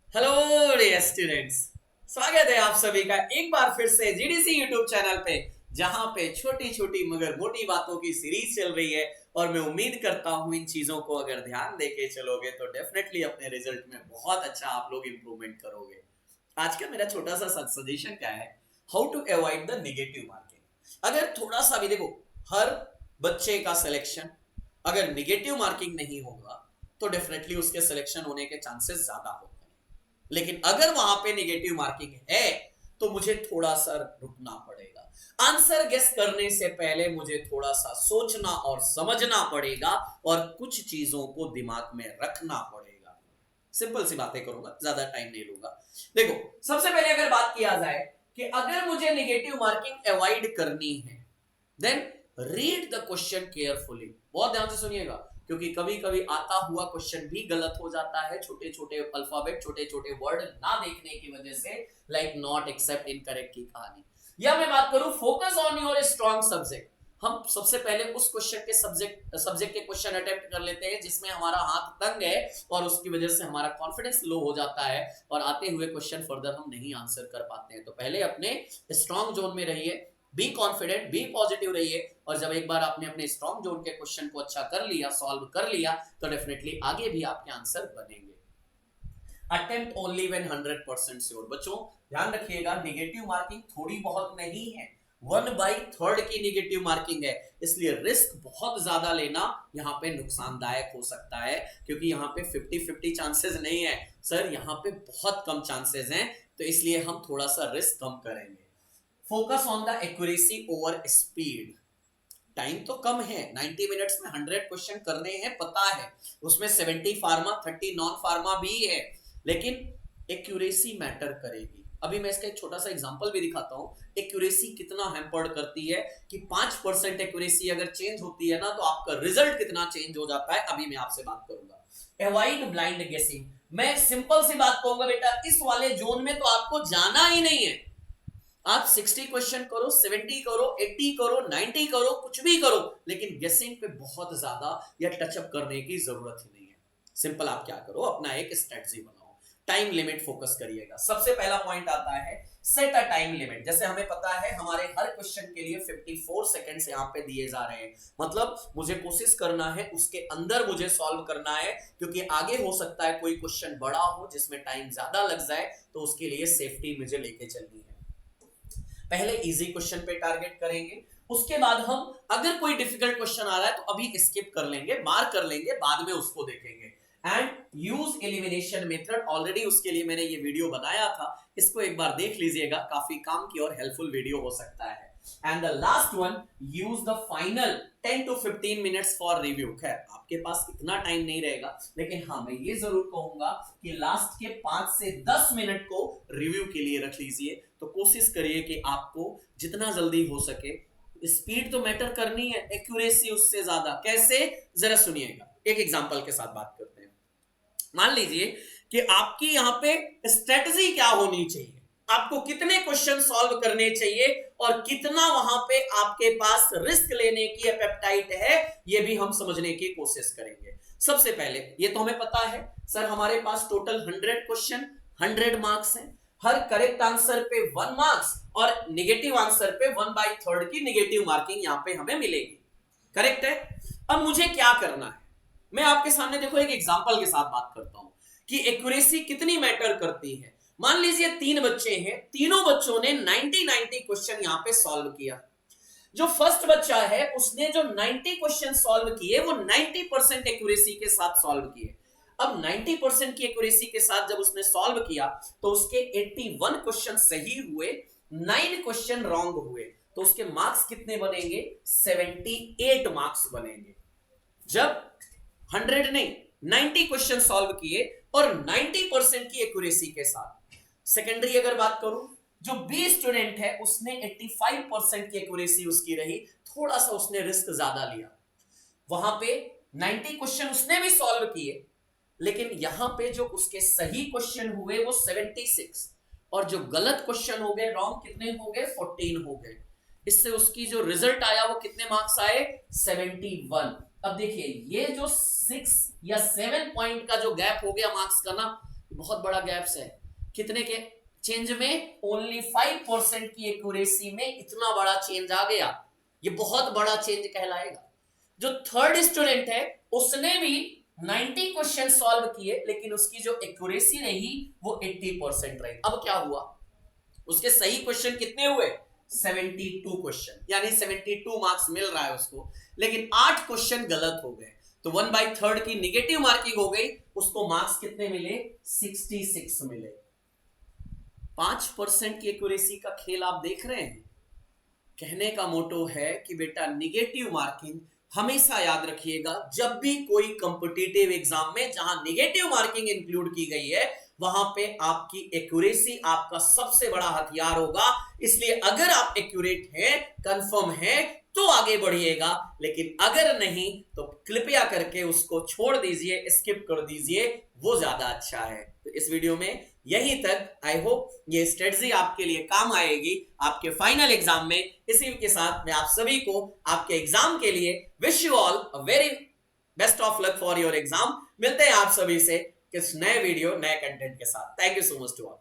Hello dear students. स्वागत है आप सभी का एक बार फिर से जीडीसी यूट्यूब चैनल पे, जहां पे छोटी छोटी मगर मोटी बातों की सीरीज चल रही है। और मैं उम्मीद करता हूं इन चीजों को अगर ध्यान देके चलोगे तो डेफिनेटली अपने रिजल्ट में बहुत अच्छा आप लोग इंप्रूवमेंट करोगे। आज का मेरा छोटा सा सजेशन क्या है, how to avoid the negative marking. अगर थोड़ा सा भी देखो, हर बच्चे का सिलेक्शन अगर नेगेटिव मार्किंग नहीं होगा तो डेफिनेटली उसके सिलेक्शन होने के चांसेस ज्यादा होते हैं। लेकिन अगर वहां पे नेगेटिव मार्किंग है तो मुझे थोड़ा सा रुकना पड़ेगा। आंसर गेस करने से पहले मुझे थोड़ा सा सोचना और समझना पड़ेगा और कुछ चीजों को दिमाग में रखना पड़ेगा। सिंपल सी बातें करूंगा, ज्यादा टाइम नहीं लूंगा। देखो, सबसे पहले अगर बात किया जाए कि अगर मुझे नेगेटिव मार्किंग अवॉइड करनी है, then read the question carefully. बहुत ध्यान से सुनिएगा, क्योंकि कभी कभी आता हुआ क्वेश्चन भी गलत हो जाता है। छोटे छोटे अल्फाबेट, छोटे छोटे वर्ड ना देखने की वजह से, लाइक नॉट एक्सेप्ट, इनकरेक्ट की कहानी। या मैं बात करूं focus on your strong subject, हम सबसे पहले उस क्वेश्चन के सब्जेक्ट के क्वेश्चन अटेम्प्ट कर लेते हैं जिसमें हमारा हाथ तंग है और उसकी वजह से हमारा कॉन्फिडेंस लो हो जाता है और आते हुए क्वेश्चन फर्दर हम नहीं आंसर कर पाते हैं। तो पहले अपने स्ट्रॉन्ग जोन में रहिए, बी कॉन्फिडेंट, बी पॉजिटिव रहिए। और जब एक बार आपने अपने स्ट्रॉन्ग जोन के क्वेश्चन को अच्छा कर लिया, सॉल्व कर लिया, तो डेफिनेटली आगे भी आपके आंसर बनेंगे। Attempt only when 100% sure. बच्चों ध्यान रखिएगा, नेगेटिव मार्किंग थोड़ी बहुत नहीं है, 1/3 की नेगेटिव मार्किंग है। इसलिए रिस्क बहुत ज्यादा लेना यहाँ पे नुकसानदायक हो सकता है, क्योंकि यहाँ पे 50-50 चांसेस नहीं है सर, यहाँ पे बहुत कम चांसेस हैं। तो इसलिए हम थोड़ा सा रिस्क कम करेंगे। Focus on the accuracy over speed. Time तो कम है, 90 मिनट्स में 100 क्वेश्चन करने हैं, पता है। उसमें 70 फार्मा, 30 नॉन फार्मा भी है, लेकिन एक्यूरेसी मैटर करेगी। अभी मैं इसका एक छोटा सा एग्जांपल भी दिखाता हूं। एक्यूरेसी कितना हैम्पर्ड करती है कि 5% एक्यूरेसी अगर चेंज होती है ना, तो आपका रिजल्ट कितना चेंज हो जाता है। अभी मैं आपसे बात करूंगा। अवॉइड ब्लाइंड गेसिंग। मैं सिंपल सी बात कहूंगा, बेटा इस वाले जोन में तो आपको जाना ही नहीं है। आप 60 क्वेश्चन करो, 70 करो, 80 करो, 90 करो, कुछ भी करो, लेकिन गेसिंग पे बहुत ज्यादा या टचअप करने की जरूरत ही नहीं है। सिंपल आप क्या करो, अपना एक स्ट्रेटजी बनाओ, टाइम लिमिट फोकस करिएगा। सबसे पहला पॉइंट आता है सेट अ टाइम लिमिट। जैसे हमें पता है हमारे हर क्वेश्चन के लिए 54 सेकंड्स यहाँ पे दिए जा रहे हैं, मतलब मुझे कोशिश करना है उसके अंदर मुझे सॉल्व करना है, क्योंकि आगे हो सकता है कोई क्वेश्चन बड़ा हो जिसमें टाइम ज्यादा लग जाए, तो उसके लिए सेफ्टी मुझे लेके चलनी है। पहले इजी क्वेश्चन पे टारगेट करेंगे, उसके बाद हम अगर कोई डिफिकल्ट क्वेश्चन आ रहा है तो अभी स्किप कर लेंगे, मार्क कर लेंगे, बाद में उसको देखेंगे। And use elimination method, already उसके लिए मैंने ये वीडियो बनाया था, इसको एक बार देख लीजिएगा, काफी काम की और हेल्पफुल वीडियो हो सकता है। And the last one, use the final 10 to 15 minutes for review. खैर आपके पास इतना टाइम नहीं रहेगा, लेकिन हाँ मैं ये जरूर कहूंगा कि लास्ट के 5 से 10 मिनट को रिव्यू के लिए रख लीजिए। तो कोशिश करिए कि आपको जितना जल्दी हो सके, स्पीड तो मैटर करनी है, एक्यूरेसी उससे ज्यादा। कैसे, जरा सुनिएगा, एक एग्जांपल के साथ बात करते हैं। मान लीजिए कि आपकी यहां पे स्ट्रेटजी क्या होनी चाहिए, आपको कितने क्वेश्चन सॉल्व करने चाहिए और कितना वहां पे आपके पास रिस्क लेने की एपेटाइट है, ये भी हम समझने की कोशिश करेंगे। सबसे पहले ये तो हमें पता है सर, हमारे पास टोटल 100 क्वेश्चन, 100 मार्क्स हैं। हर करेक्ट आंसर पे 1 मार्क्स और नेगेटिव आंसर पे 1/3 की नेगेटिव मार्किंग यहां पे हमें मिलेगी। करेक्ट है। अब मुझे क्या करना है, मैं आपके सामने देखो एक एग्जांपल के साथ बात करता हूं कि एक्यूरेसी कितनी मैटर करती है। मान लीजिए 3 बच्चे हैं, तीनों बच्चों ने 90 क्वेश्चन यहां पे सॉल्व किया। जो फर्स्ट बच्चा है उसने जो 90 क्वेश्चन सॉल्व किए वो 90% एक्यूरेसी के साथ सॉल्व किए। अब 90% की एक्यूरेसी के साथ जब उसने सॉल्व किया तो उसके 81 क्वेश्चन सही हुए, 9 क्वेश्चन रॉन्ग हुए, तो उसके मार्क्स कितने बनेंगे, 78 मार्क्स बनेंगे। जब 100 नहीं, 90 क्वेश्चन सॉल्व किए और 90% की एक्यूरेसी के साथ। सेकेंडरी अगर बात करूं, जो बी स्टूडेंट है उसने 85% की एक्यूरेसी उसकी रही, थोड़ा सा उसने रिस्क ज्यादा लिया। वहां पे 90 क्वेश्चन उसने भी सॉल्व किए, लेकिन यहां पे जो उसके सही क्वेश्चन हुए वो 76 और जो गलत क्वेश्चन हो गए, रॉन्ग, कितने हो गए, 14 हो गए। इससे उसकी जो रिजल्ट आया वो कितने मार्क्स आए, 71। अब देखिए ये जो 6 या 7 पॉइंट का जो गैप हो गया मार्क्स का ना, बहुत बड़ा गैप्स है। कितने के चेंज में? ओनली 5% की एक्यूरेसी में इतना बड़ा चेंज आ गया। ये बहुत बड़ा चेंज कहलाएगा। जो थर्ड स्टूडेंट है उसने भी 90 क्वेश्चन सॉल्व किए, लेकिन उसकी जो एक्यूरेसी रही वो 80% रही। अब क्या हुआ? उसके सही क्वेश्चन कितने हुए? 72 क्वेश्चन, यानी 72 मार्क्स मिल रहा है उसको, लेकिन 8 क्वेश्चन गलत हो गए, तो 1/3 की निगेटिव मार्किंग हो गई। उसको मार्क्स कितने मिले? 66 मिले। 5% की एक्यूरेसी का खेल आप देख रहे हैं। कहने का मोटो है कि बेटा निगेटिव मार्किंग हमेशा याद रखिएगा। जब भी कोई कॉम्पिटिटिव एग्जाम में जहां निगेटिव मार्किंग इंक्लूड की गई है, वहां पे आपकी एक्यूरेसी आपका सबसे बड़ा हथियार होगा। इसलिए अगर आप एक्यूरेट हैं, कंफर्म हैं, तो आगे बढ़िएगा, लेकिन अगर नहीं तो कृपया करके उसको छोड़ दीजिए, स्किप कर दीजिए, वो ज्यादा अच्छा है। तो इस वीडियो में यहीं तक। आई होप ये स्ट्रेटजी आपके लिए काम आएगी आपके फाइनल एग्जाम में। इसी के साथ मैं आप सभी को आपके एग्जाम के लिए wish you all a very best of luck for your exam. मिलते हैं आप सभी से किस नए वीडियो, नए कंटेंट के साथ। Thank you so much to all.